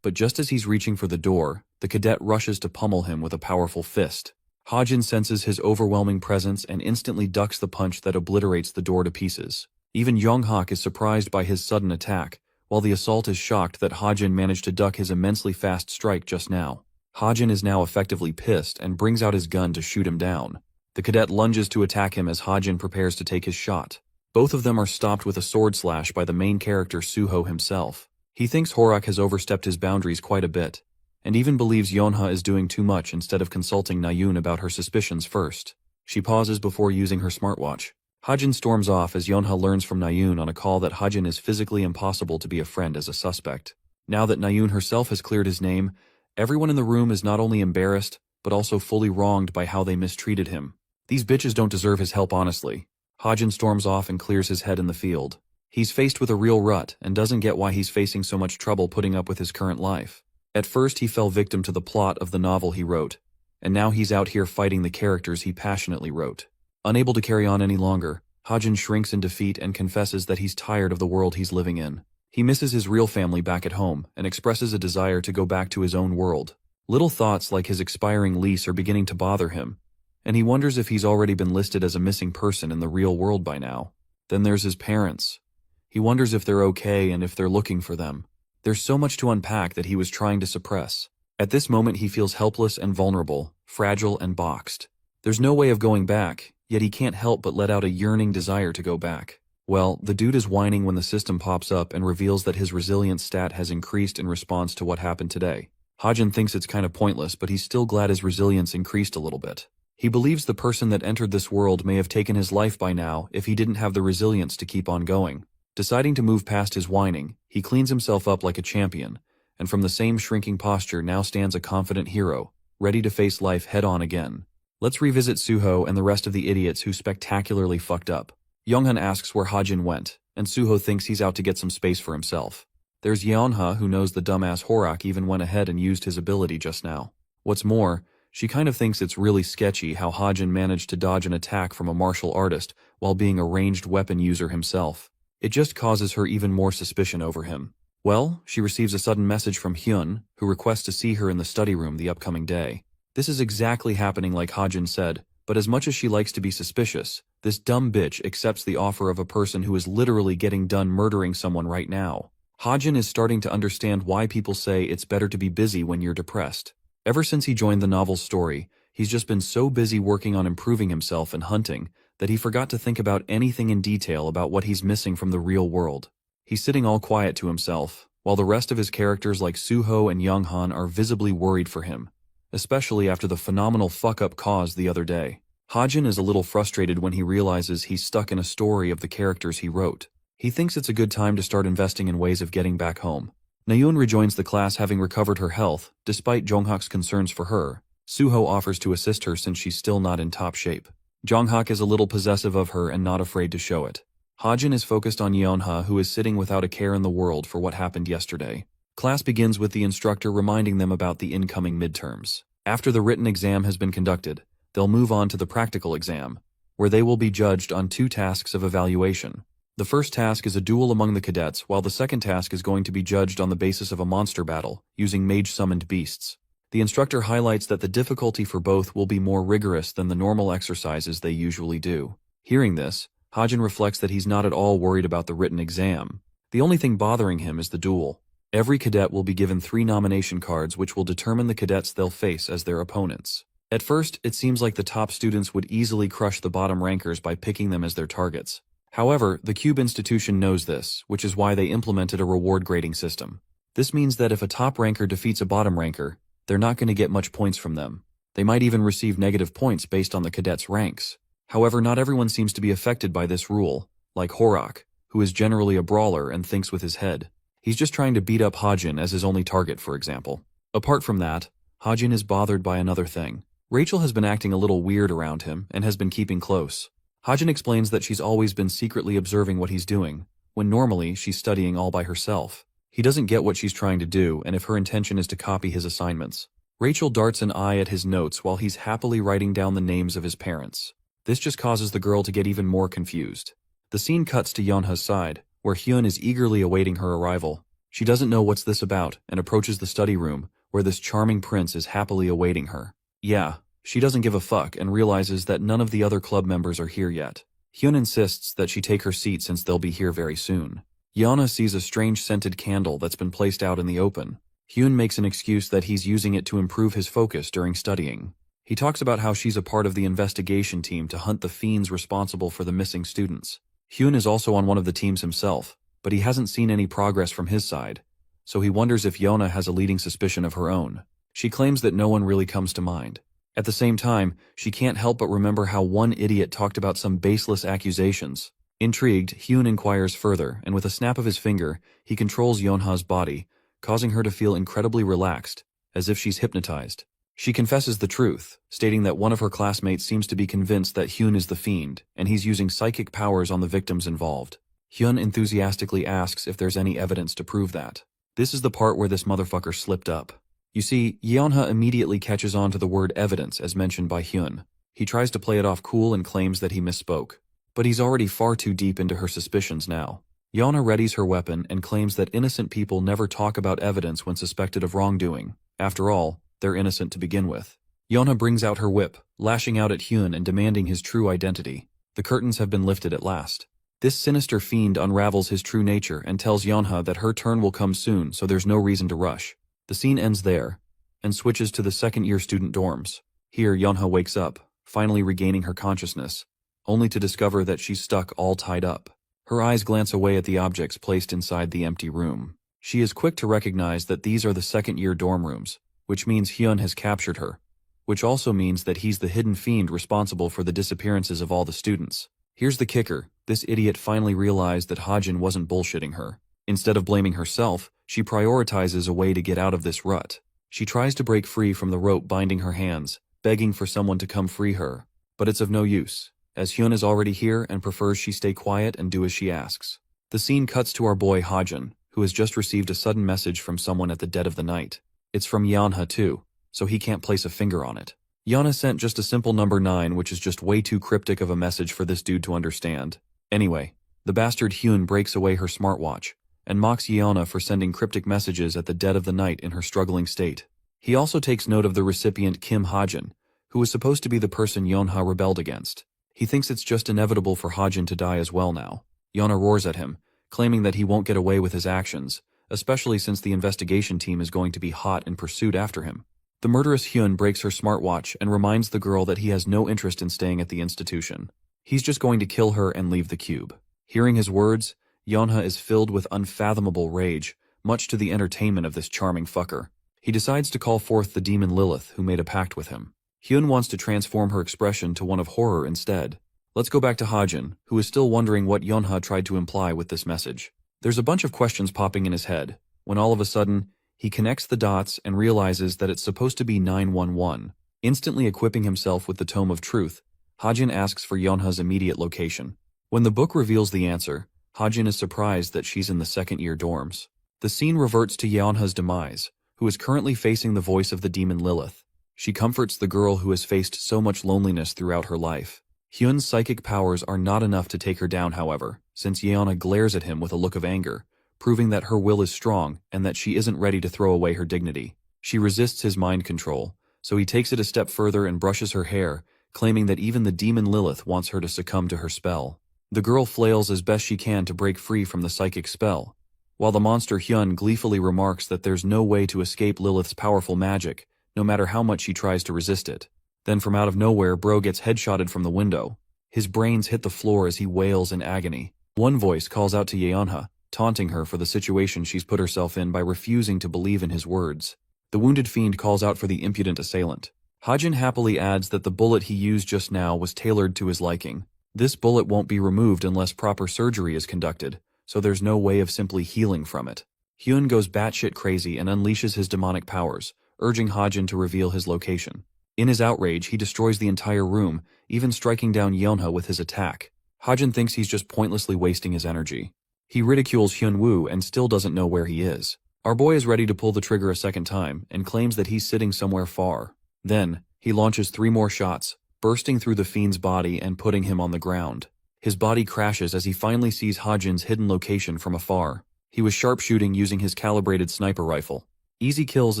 Speaker 1: But just as he's reaching for the door, the cadet rushes to pummel him with a powerful fist. Hajin senses his overwhelming presence and instantly ducks the punch that obliterates the door to pieces. Even Jonghak is surprised by his sudden attack, while the assault is shocked that Hajin managed to duck his immensely fast strike just now. Hajin is now effectively pissed and brings out his gun to shoot him down. The cadet lunges to attack him as Hajin prepares to take his shot. Both of them are stopped with a sword slash by the main character Suho himself. He thinks Horak has overstepped his boundaries quite a bit, and even believes Yeonha is doing too much instead of consulting Nayun about her suspicions first. She pauses before using her smartwatch. Hajin storms off as Yeonha learns from Nayun on a call that Hajin is physically impossible to be a friend as a suspect. Now that Nayun herself has cleared his name, everyone in the room is not only embarrassed, but also fully wronged by how they mistreated him. These bitches don't deserve his help, honestly. Hajin storms off and clears his head in the field. He's faced with a real rut and doesn't get why he's facing so much trouble putting up with his current life. At first he fell victim to the plot of the novel he wrote, and now he's out here fighting the characters he passionately wrote. Unable to carry on any longer, Hajin shrinks in defeat and confesses that he's tired of the world he's living in. He misses his real family back at home and expresses a desire to go back to his own world. Little thoughts like his expiring lease are beginning to bother him, and he wonders if he's already been listed as a missing person in the real world by now. Then there's his parents. He wonders if they're okay and if they're looking for them. There's so much to unpack that he was trying to suppress. At this moment he feels helpless and vulnerable, fragile and boxed. There's no way of going back, yet he can't help but let out a yearning desire to go back. Well, the dude is whining when the system pops up and reveals that his resilience stat has increased in response to what happened today. Hajin thinks it's kind of pointless, but he's still glad his resilience increased a little bit. He believes the person that entered this world may have taken his life by now if he didn't have the resilience to keep on going. Deciding to move past his whining, he cleans himself up like a champion, and from the same shrinking posture now stands a confident hero, ready to face life head-on again. Let's revisit Suho and the rest of the idiots who spectacularly fucked up. Younghan asks where Hajin went, and Suho thinks he's out to get some space for himself. There's Yeonha, who knows the dumbass Horak even went ahead and used his ability just now. What's more, she kind of thinks it's really sketchy how Hajin managed to dodge an attack from a martial artist while being a ranged weapon user himself. It just causes her even more suspicion over him. Well, she receives a sudden message from Hyun, who requests to see her in the study room the upcoming day. This is exactly happening like Hajin said, but as much as she likes to be suspicious, this dumb bitch accepts the offer of a person who is literally getting done murdering someone right now. Hajin is starting to understand why people say it's better to be busy when you're depressed. Ever since he joined the novel's story, he's just been so busy working on improving himself and hunting that he forgot to think about anything in detail about what he's missing from the real world. He's sitting all quiet to himself, while the rest of his characters like Suho and Younghan are visibly worried for him, especially after the phenomenal fuck-up caused the other day. Hajin is a little frustrated when he realizes he's stuck in a story of the characters he wrote. He thinks it's a good time to start investing in ways of getting back home. Naeun rejoins the class having recovered her health, despite Jonghak's concerns for her. Suho offers to assist her since she's still not in top shape. Jonghak is a little possessive of her and not afraid to show it. Hajin is focused on Yeonha, who is sitting without a care in the world for what happened yesterday. Class begins with the instructor reminding them about the incoming midterms. After the written exam has been conducted, they'll move on to the practical exam, where they will be judged on 2 tasks of evaluation. The first task is a duel among the cadets, while the second task is going to be judged on the basis of a monster battle, using mage-summoned beasts. The instructor highlights that the difficulty for both will be more rigorous than the normal exercises they usually do. Hearing this, Hajin reflects that he's not at all worried about the written exam. The only thing bothering him is the duel. Every cadet will be given 3 nomination cards which will determine the cadets they'll face as their opponents. At first, it seems like the top students would easily crush the bottom rankers by picking them as their targets. However, the Cube institution knows this, which is why they implemented a reward grading system. This means that if a top ranker defeats a bottom ranker, they're not going to get much points from them. They might even receive negative points based on the cadets' ranks. However, not everyone seems to be affected by this rule, like Horak, who is generally a brawler and thinks with his head. He's just trying to beat up Hajin as his only target, for example. Apart from that, Hajin is bothered by another thing. Rachel has been acting a little weird around him and has been keeping close. Hajin explains that she's always been secretly observing what he's doing, when normally she's studying all by herself. He doesn't get what she's trying to do and if her intention is to copy his assignments. Rachel darts an eye at his notes while he's happily writing down the names of his parents. This just causes the girl to get even more confused. The scene cuts to Yeonha's side, where Hyun is eagerly awaiting her arrival. She doesn't know what's this about and approaches the study room, where this charming prince is happily awaiting her. Yeah, she doesn't give a fuck and realizes that none of the other club members are here yet. Hyun insists that she take her seat since they'll be here very soon. Yeonha sees a strange scented candle that's been placed out in the open. Hyun makes an excuse that he's using it to improve his focus during studying. He talks about how she's a part of the investigation team to hunt the fiends responsible for the missing students. Hyun is also on one of the teams himself, but he hasn't seen any progress from his side, so he wonders if Yeonha has a leading suspicion of her own. She claims that no one really comes to mind. At the same time, she can't help but remember how one idiot talked about some baseless accusations. Intrigued, Hyun inquires further, and with a snap of his finger, he controls Yeonha's body, causing her to feel incredibly relaxed, as if she's hypnotized. She confesses the truth, stating that one of her classmates seems to be convinced that Hyun is the fiend, and he's using psychic powers on the victims involved. Hyun enthusiastically asks if there's any evidence to prove that. This is the part where this motherfucker slipped up. You see, Yeonha immediately catches on to the word evidence as mentioned by Hyun. He tries to play it off cool and claims that he misspoke. But he's already far too deep into her suspicions now. Yeonha readies her weapon and claims that innocent people never talk about evidence when suspected of wrongdoing. After all, they're innocent to begin with. Yeonha brings out her whip, lashing out at Hyun and demanding his true identity. The curtains have been lifted at last. This sinister fiend unravels his true nature and tells Yeonha that her turn will come soon, so there's no reason to rush. The scene ends there, and switches to the second-year student dorms. Here, Yeonha wakes up, finally regaining her consciousness, only to discover that she's stuck all tied up. Her eyes glance away at the objects placed inside the empty room. She is quick to recognize that these are the second-year dorm rooms, which means Hyun has captured her, which also means that he's the hidden fiend responsible for the disappearances of all the students. Here's the kicker, this idiot finally realized that Hajin wasn't bullshitting her. Instead of blaming herself, She prioritizes a way to get out of this rut. She tries to break free from the rope binding her hands, begging for someone to come free her. But it's of no use, as Hyun is already here and prefers she stay quiet and do as she asks. The scene cuts to our boy Hajin, who has just received a sudden message from someone at the dead of the night. It's from Yeonha too, so he can't place a finger on it. Yeonha sent just a simple number 9, which is just way too cryptic of a message for this dude to understand. Anyway, the bastard Hyun breaks away her smartwatch and mocks Yeonha for sending cryptic messages at the dead of the night in her struggling state. He also takes note of the recipient Kim Hajin, who was supposed to be the person Yeonha rebelled against. He thinks it's just inevitable for Hajin to die as well now. Yeonha roars at him, claiming that he won't get away with his actions, especially since the investigation team is going to be hot in pursuit after him. The murderous Hyun breaks her smartwatch and reminds the girl that he has no interest in staying at the institution. He's just going to kill her and leave the cube. Hearing his words, Yeonha is filled with unfathomable rage, much to the entertainment of this charming fucker. He decides to call forth the demon Lilith, who made a pact with him. Hyun wants to transform her expression to one of horror instead. Let's go back to Hajin, who is still wondering what Yeonha tried to imply with this message. There's a bunch of questions popping in his head, when all of a sudden, he connects the dots and realizes that it's supposed to be 911. Instantly equipping himself with the Tome of Truth, Hajin asks for Yeonha's immediate location. When the book reveals the answer, Hajin is surprised that she's in the second-year dorms. The scene reverts to Yeonha's demise, who is currently facing the voice of the demon Lilith. She comforts the girl who has faced so much loneliness throughout her life. Hyun's psychic powers are not enough to take her down, however, since Yeonha glares at him with a look of anger, proving that her will is strong and that she isn't ready to throw away her dignity. She resists his mind control, so he takes it a step further and brushes her hair, claiming that even the demon Lilith wants her to succumb to her spell. The girl flails as best she can to break free from the psychic spell, while the monster Hyun gleefully remarks that there's no way to escape Lilith's powerful magic, no matter how much she tries to resist it. Then from out of nowhere, Bro gets headshotted from the window. His brains hit the floor as he wails in agony. One voice calls out to Yeonha, taunting her for the situation she's put herself in by refusing to believe in his words. The wounded fiend calls out for the impudent assailant. Hajin happily adds that the bullet he used just now was tailored to his liking. This bullet won't be removed unless proper surgery is conducted, so there's no way of simply healing from it. Hyun goes batshit crazy and unleashes his demonic powers, urging Hajin to reveal his location. In his outrage, he destroys the entire room, even striking down Yeonha with his attack. Hajin thinks he's just pointlessly wasting his energy. He ridicules Hyun-woo and still doesn't know where he is. Our boy is ready to pull the trigger a second time and claims that he's sitting somewhere far. Then, he launches 3 more shots, bursting through the fiend's body and putting him on the ground. His body crashes as he finally sees Hajin's hidden location from afar. He was sharpshooting using his calibrated sniper rifle. Easy kills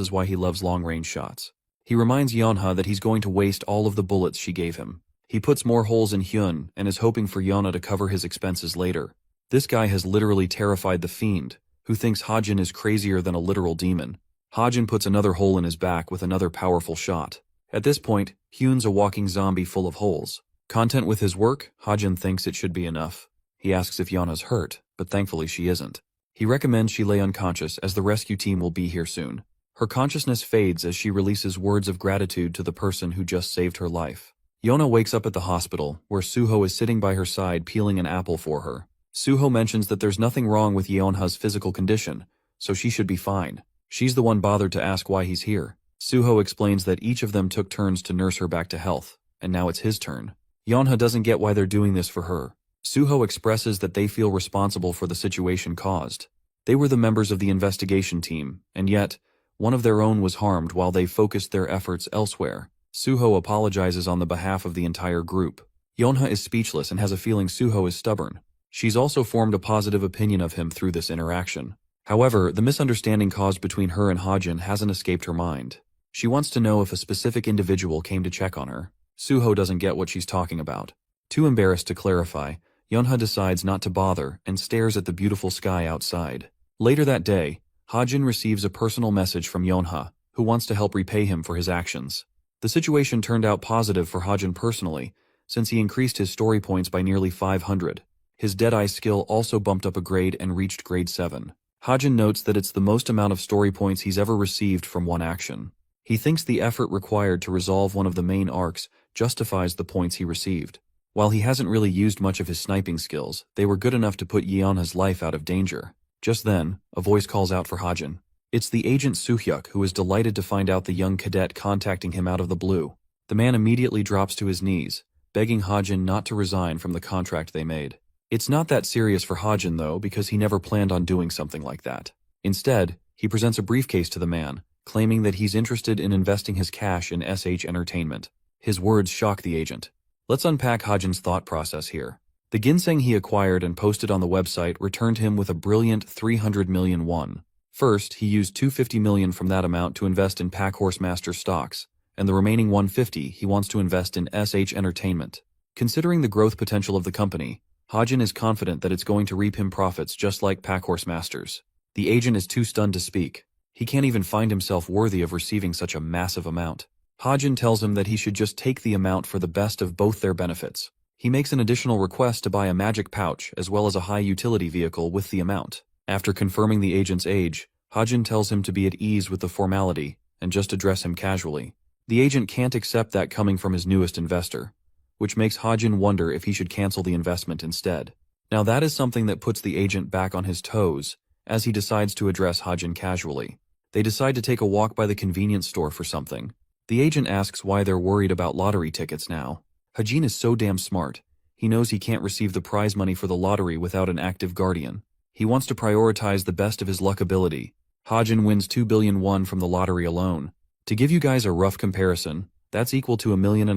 Speaker 1: is why he loves long-range shots. He reminds Yeonha that he's going to waste all of the bullets she gave him. He puts more holes in Hyun and is hoping for Yeonha to cover his expenses later. This guy has literally terrified the fiend, who thinks Hajin is crazier than a literal demon. Hajin puts another hole in his back with another powerful shot. At this point, Hyun's a walking zombie full of holes. Content with his work, Hajin thinks it should be enough. He asks if Yeonha's hurt, but thankfully she isn't. He recommends she lay unconscious as the rescue team will be here soon. Her consciousness fades as she releases words of gratitude to the person who just saved her life. Yeonha wakes up at the hospital, where Suho is sitting by her side peeling an apple for her. Suho mentions that there's nothing wrong with Yeonha's physical condition, so she should be fine. She's the one bothered to ask why he's here. Suho explains that each of them took turns to nurse her back to health, and now it's his turn. Yeonha doesn't get why they're doing this for her. Suho expresses that they feel responsible for the situation caused. They were the members of the investigation team, and yet, one of their own was harmed while they focused their efforts elsewhere. Suho apologizes on the behalf of the entire group. Yeonha is speechless and has a feeling Suho is stubborn. She's also formed a positive opinion of him through this interaction. However, the misunderstanding caused between her and Hajin hasn't escaped her mind. She wants to know if a specific individual came to check on her. Suho doesn't get what she's talking about. Too embarrassed to clarify, Yeonha decides not to bother and stares at the beautiful sky outside. Later that day, Hajin receives a personal message from Yeonha, who wants to help repay him for his actions. The situation turned out positive for Hajin personally, since he increased his story points by nearly 500. His Deadeye skill also bumped up a grade and reached grade 7. Hajin notes that it's the most amount of story points he's ever received from one action. He thinks the effort required to resolve one of the main arcs justifies the points he received. While he hasn't really used much of his sniping skills, they were good enough to put Yeonha's life out of danger. Just then, a voice calls out for Hajin. It's the agent Suhyuk, who is delighted to find out the young cadet contacting him out of the blue. The man immediately drops to his knees, begging Hajin not to resign from the contract they made. It's not that serious for Hajin though, because he never planned on doing something like that. Instead, he presents a briefcase to the man, claiming that he's interested in investing his cash in SH Entertainment. His words shock the agent. Let's unpack Hajin's thought process here. The ginseng he acquired and posted on the website returned him with a brilliant 300 million won. First, he used 250 million from that amount to invest in Pack Horsemaster stocks, and the remaining 150 he wants to invest in SH Entertainment. Considering the growth potential of the company, Hajin is confident that it's going to reap him profits just like Pack Horsemasters. The agent is too stunned to speak. He can't even find himself worthy of receiving such a massive amount. Hajin tells him that he should just take the amount for the best of both their benefits. He makes an additional request to buy a magic pouch as well as a high-utility vehicle with the amount. After confirming the agent's age, Hajin tells him to be at ease with the formality and just address him casually. The agent can't accept that coming from his newest investor, which makes Hajin wonder if he should cancel the investment instead. Now that is something that puts the agent back on his toes, as he decides to address Hajin casually. They decide to take a walk by the convenience store for something. The agent asks why they're worried about lottery tickets now. Hajin is so damn smart. He knows he can't receive the prize money for the lottery without an active guardian. He wants to prioritize the best of his luck ability. Hajin wins 2 billion won from the lottery alone. To give you guys a rough comparison, that's equal to $1.5 million.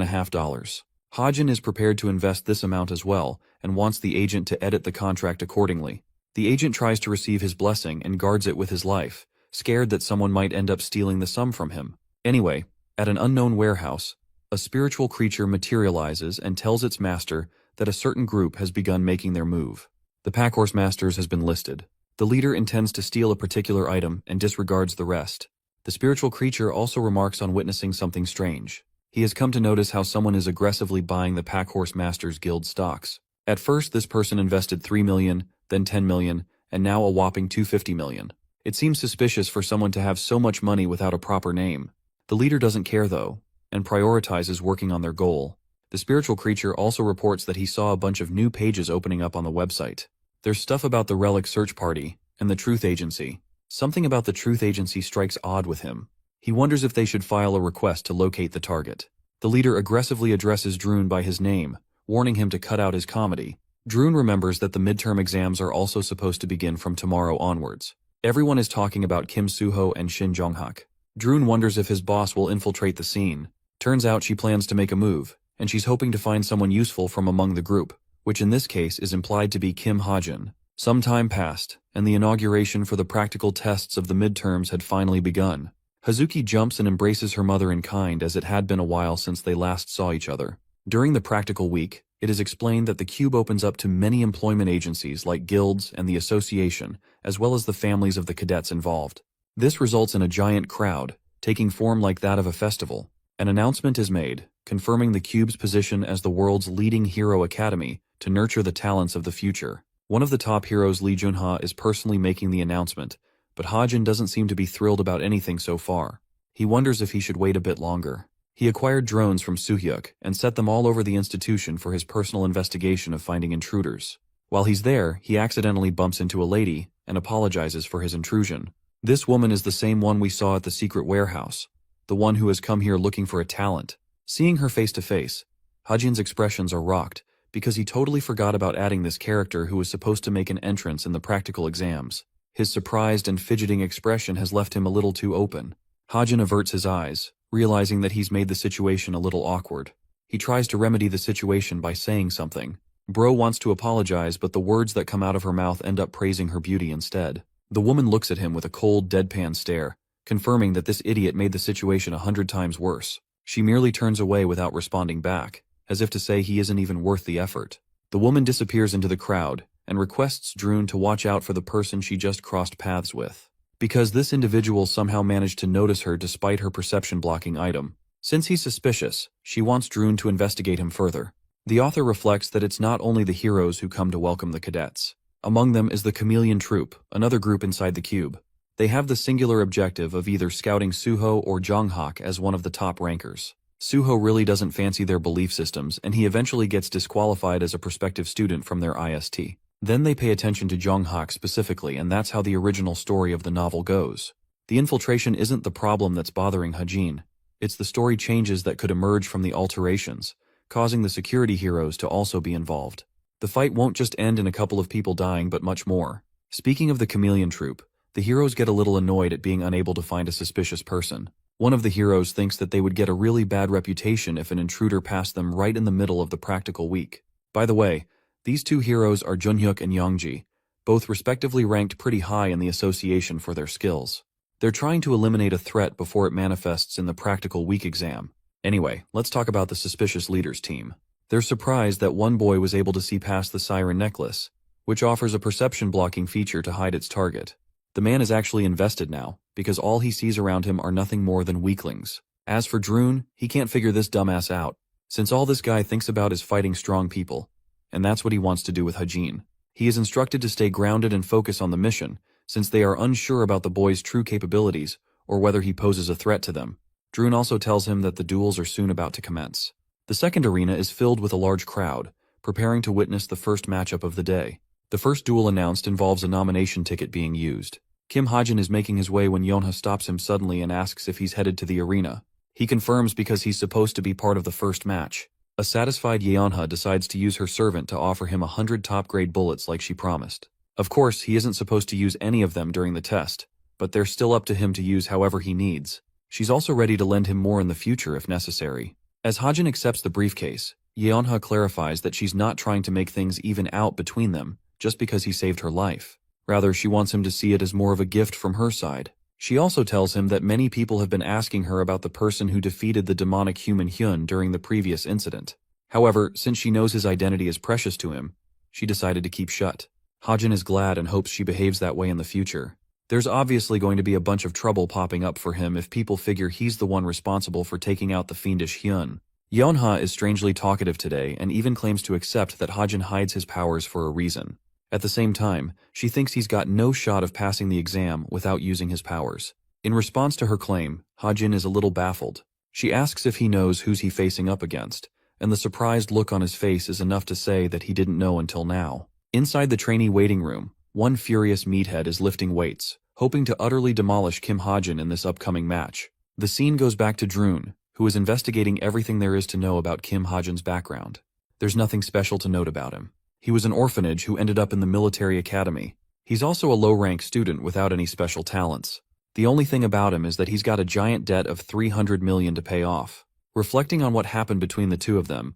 Speaker 1: Hajin is prepared to invest this amount as well, and wants the agent to edit the contract accordingly. The agent tries to receive his blessing and guards it with his life, scared that someone might end up stealing the sum from him. Anyway, at an unknown warehouse, a spiritual creature materializes and tells its master that a certain group has begun making their move. The Pack Horsemasters has been listed. The leader intends to steal a particular item and disregards the rest. The spiritual creature also remarks on witnessing something strange. He has come to notice how someone is aggressively buying the Pack Horsemasters Guild stocks. At first, this person invested 3 million, then 10 million, and now a whopping 250 million. It seems suspicious for someone to have so much money without a proper name. The leader doesn't care though, and prioritizes working on their goal. The spiritual creature also reports that he saw a bunch of new pages opening up on the website. There's stuff about the Relic Search Party and the Truth Agency. Something about the Truth Agency strikes odd with him. He wonders if they should file a request to locate the target. The leader aggressively addresses Droon by his name, warning him to cut out his comedy. Droon remembers that the midterm exams are also supposed to begin from tomorrow onwards. Everyone is talking about Kim Suho and Shin Jonghak. Droon wonders if his boss will infiltrate the scene. Turns out she plans to make a move, and she's hoping to find someone useful from among the group, which in this case is implied to be Kim Hajin. Some time passed, and the inauguration for the practical tests of the midterms had finally begun. Hazuki jumps and embraces her mother in kind, as it had been a while since they last saw each other. During the practical week, it is explained that the cube opens up to many employment agencies like guilds and the association, as well as the families of the cadets involved. This results in a giant crowd, taking form like that of a festival. An announcement is made, confirming the cube's position as the world's leading hero academy to nurture the talents of the future. One of the top heroes, Lee Junha, is personally making the announcement, but Hajin doesn't seem to be thrilled about anything so far. He wonders if he should wait a bit longer. He acquired drones from Suhyuk and set them all over the institution for his personal investigation of finding intruders. While he's there, he accidentally bumps into a lady and apologizes for his intrusion. This woman is the same one we saw at the secret warehouse, the one who has come here looking for a talent. Seeing her face to face, Hajin's expressions are rocked, because he totally forgot about adding this character who was supposed to make an entrance in the practical exams. His surprised and fidgeting expression has left him a little too open. Hajin averts his eyes, realizing that he's made the situation a little awkward. He tries to remedy the situation by saying something. Bro wants to apologize, but the words that come out of her mouth end up praising her beauty instead. The woman looks at him with a cold, deadpan stare, confirming that this idiot made the situation 100 times worse. She merely turns away without responding back, as if to say he isn't even worth the effort. The woman disappears into the crowd and requests Droon to watch out for the person she just crossed paths with, because this individual somehow managed to notice her despite her perception-blocking item. Since he's suspicious, she wants Droon to investigate him further. The author reflects that it's not only the heroes who come to welcome the cadets. Among them is the Chameleon Troop, another group inside the cube. They have the singular objective of either scouting Suho or Jonghak as one of the top rankers. Suho really doesn't fancy their belief systems, and he eventually gets disqualified as a prospective student from their IST. Then they pay attention to Jonghyuk specifically, and that's how the original story of the novel goes. The infiltration isn't the problem that's bothering Hajin. It's the story changes that could emerge from the alterations, causing the security heroes to also be involved. The fight won't just end in a couple of people dying, but much more. Speaking of the chameleon troupe, the heroes get a little annoyed at being unable to find a suspicious person. One of the heroes thinks that they would get a really bad reputation if an intruder passed them right in the middle of the practical week. By the way, these two heroes are Junhyuk and Yongji, both respectively ranked pretty high in the association for their skills. They're trying to eliminate a threat before it manifests in the practical week exam. Anyway, let's talk about the suspicious leaders team. They're surprised that one boy was able to see past the siren necklace, which offers a perception blocking feature to hide its target. The man is actually invested now, because all he sees around him are nothing more than weaklings. As for Drune, he can't figure this dumbass out, since all this guy thinks about is fighting strong people, and that's what he wants to do with Hajin. He is instructed to stay grounded and focus on the mission, since they are unsure about the boy's true capabilities, or whether he poses a threat to them. Drune also tells him that the duels are soon about to commence. The second arena is filled with a large crowd, preparing to witness the first matchup of the day. The first duel announced involves a nomination ticket being used. Kim Hajin is making his way when Yonha stops him suddenly and asks if he's headed to the arena. He confirms because he's supposed to be part of the first match. A satisfied Yeonha decides to use her servant to offer him 100 top-grade bullets like she promised. Of course, he isn't supposed to use any of them during the test, but they're still up to him to use however he needs. She's also ready to lend him more in the future if necessary. As Hajin accepts the briefcase, Yeonha clarifies that she's not trying to make things even out between them just because he saved her life. Rather, she wants him to see it as more of a gift from her side. She also tells him that many people have been asking her about the person who defeated the demonic human Hyun during the previous incident. However, since she knows his identity is precious to him, she decided to keep shut. Hajin is glad and hopes she behaves that way in the future. There's obviously going to be a bunch of trouble popping up for him if people figure he's the one responsible for taking out the fiendish Hyun. Yeonha is strangely talkative today and even claims to accept that Hajin hides his powers for a reason. At the same time, she thinks he's got no shot of passing the exam without using his powers. In response to her claim, Hajin is a little baffled. She asks if he knows who's he facing up against, and the surprised look on his face is enough to say that he didn't know until now. Inside the trainee waiting room, one furious meathead is lifting weights, hoping to utterly demolish Kim Hajin in this upcoming match. The scene goes back to Drune, who is investigating everything there is to know about Kim Hajin's background. There's nothing special to note about him. He was an orphanage who ended up in the military academy. He's also a low-rank student without any special talents. The only thing about him is that he's got a giant debt of 300 million to pay off. Reflecting on what happened between the two of them,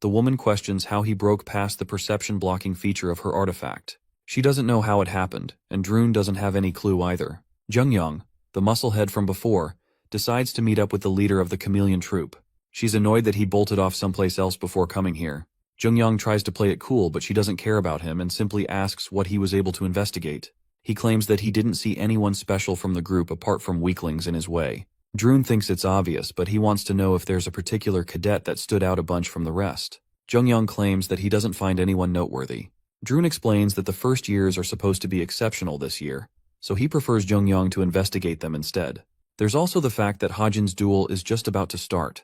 Speaker 1: the woman questions how he broke past the perception-blocking feature of her artifact. She doesn't know how it happened, and Drune doesn't have any clue either. Jungyoung, the musclehead from before, decides to meet up with the leader of the chameleon troupe. She's annoyed that he bolted off someplace else before coming here. Jungyoung tries to play it cool, but she doesn't care about him and simply asks what he was able to investigate. He claims that he didn't see anyone special from the group apart from weaklings in his way. Drune thinks it's obvious, but he wants to know if there's a particular cadet that stood out a bunch from the rest. Jungyoung claims that he doesn't find anyone noteworthy. Drune explains that the first years are supposed to be exceptional this year, so he prefers Jungyoung to investigate them instead. There's also the fact that Hajin's duel is just about to start.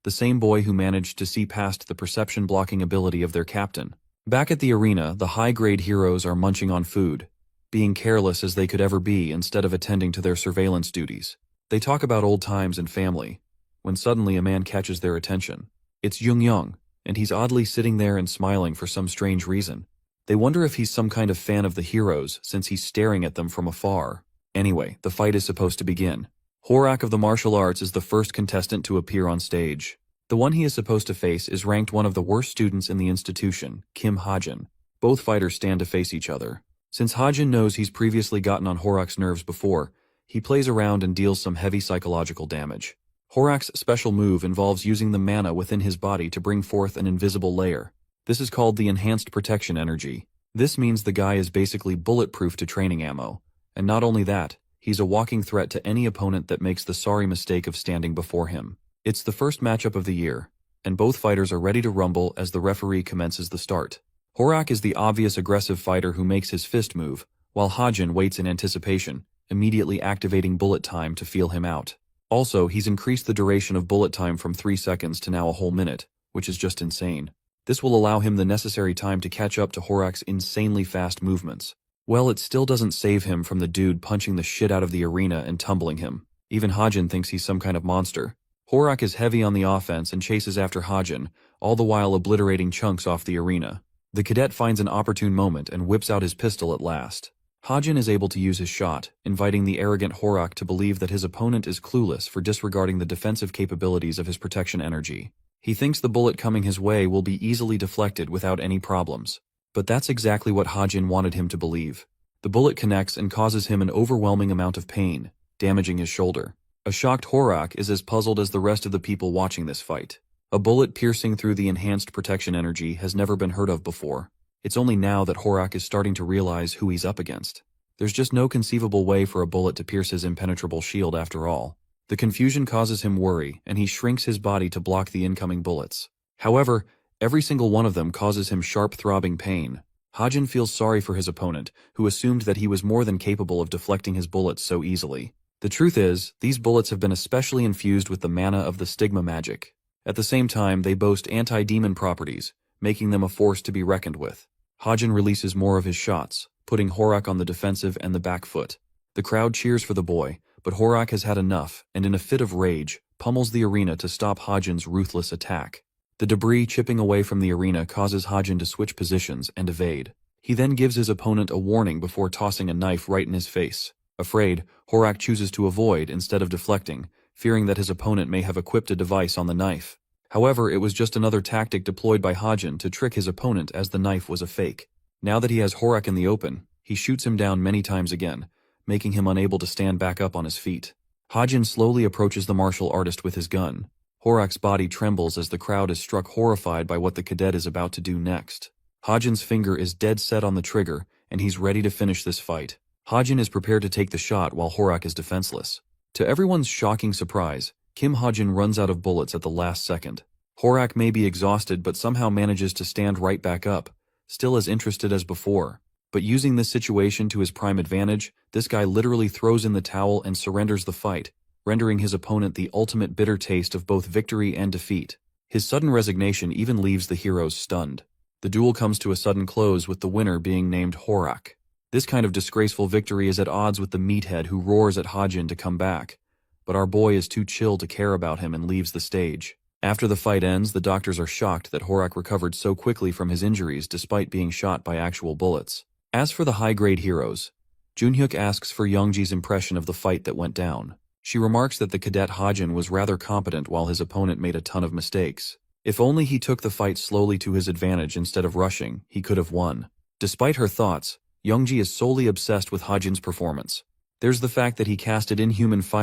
Speaker 1: The same boy who managed to see past the perception-blocking ability of their captain. Back at the arena, the high-grade heroes are munching on food, being careless as they could ever be instead of attending to their surveillance duties. They talk about old times and family, when suddenly a man catches their attention. It's Jungyoung, and he's oddly sitting there and smiling for some strange reason. They wonder if he's some kind of fan of the heroes since he's staring at them from afar. Anyway, the fight is supposed to begin. Horak of the martial arts is the first contestant to appear on stage. The one he is supposed to face is ranked one of the worst students in the institution, Kim Hajin. Both fighters stand to face each other. Since Hajin knows he's previously gotten on Horak's nerves before, he plays around and deals some heavy psychological damage. Horak's special move involves using the mana within his body to bring forth an invisible layer. This is called the enhanced protection energy. This means the guy is basically bulletproof to training ammo. And not only that, he's a walking threat to any opponent that makes the sorry mistake of standing before him. It's the first matchup of the year, and both fighters are ready to rumble as the referee commences the start. Horak is the obvious aggressive fighter who makes his fist move, while Hajin waits in anticipation, immediately activating bullet time to feel him out. Also, he's increased the duration of bullet time from 3 seconds to now a whole minute, which is just insane. This will allow him the necessary time to catch up to Horak's insanely fast movements. Well, it still doesn't save him from the dude punching the shit out of the arena and tumbling him. Even Hajin thinks he's some kind of monster. Horak is heavy on the offense and chases after Hajin, all the while obliterating chunks off the arena. The cadet finds an opportune moment and whips out his pistol at last. Hajin is able to use his shot, inviting the arrogant Horak to believe that his opponent is clueless for disregarding the defensive capabilities of his protection energy. He thinks the bullet coming his way will be easily deflected without any problems. But that's exactly what Hajin wanted him to believe. The bullet connects and causes him an overwhelming amount of pain, damaging his shoulder. A shocked Horak is as puzzled as the rest of the people watching this fight. A bullet piercing through the enhanced protection energy has never been heard of before. It's only now that Horak is starting to realize who he's up against. There's just no conceivable way for a bullet to pierce his impenetrable shield after all. The confusion causes him worry, and he shrinks his body to block the incoming bullets. However, every single one of them causes him sharp throbbing pain. Hajin feels sorry for his opponent, who assumed that he was more than capable of deflecting his bullets so easily. The truth is, these bullets have been especially infused with the mana of the stigma magic. At the same time, they boast anti-demon properties, making them a force to be reckoned with. Hajin releases more of his shots, putting Horak on the defensive and the back foot. The crowd cheers for the boy, but Horak has had enough, and in a fit of rage, pummels the arena to stop Hajin's ruthless attack. The debris chipping away from the arena causes Hajin to switch positions and evade. He then gives his opponent a warning before tossing a knife right in his face. Afraid, Horak chooses to avoid instead of deflecting, fearing that his opponent may have equipped a device on the knife. However, it was just another tactic deployed by Hajin to trick his opponent, as the knife was a fake. Now that he has Horak in the open, he shoots him down many times again, making him unable to stand back up on his feet. Hajin slowly approaches the martial artist with his gun. Horak's body trembles as the crowd is struck horrified by what the cadet is about to do next. Hajin's finger is dead set on the trigger, and he's ready to finish this fight. Hajin is prepared to take the shot while Horak is defenseless. To everyone's shocking surprise, Kim Hajin runs out of bullets at the last second. Horak may be exhausted but somehow manages to stand right back up, still as interested as before. But using this situation to his prime advantage, this guy literally throws in the towel and surrenders the fight, rendering his opponent the ultimate bitter taste of both victory and defeat. His sudden resignation even leaves the heroes stunned. The duel comes to a sudden close with the winner being named Horak. This kind of disgraceful victory is at odds with the meathead who roars at Hajin to come back. But our boy is too chill to care about him and leaves the stage. After the fight ends, the doctors are shocked that Horak recovered so quickly from his injuries despite being shot by actual bullets. As for the high-grade heroes, Junhyuk asks for Youngji's impression of the fight that went down. She remarks that the cadet Hajin was rather competent while his opponent made a ton of mistakes. If only he took the fight slowly to his advantage instead of rushing, he could have won. Despite her thoughts, Youngji is solely obsessed with Hajin's performance. There's the fact that he casted inhuman fire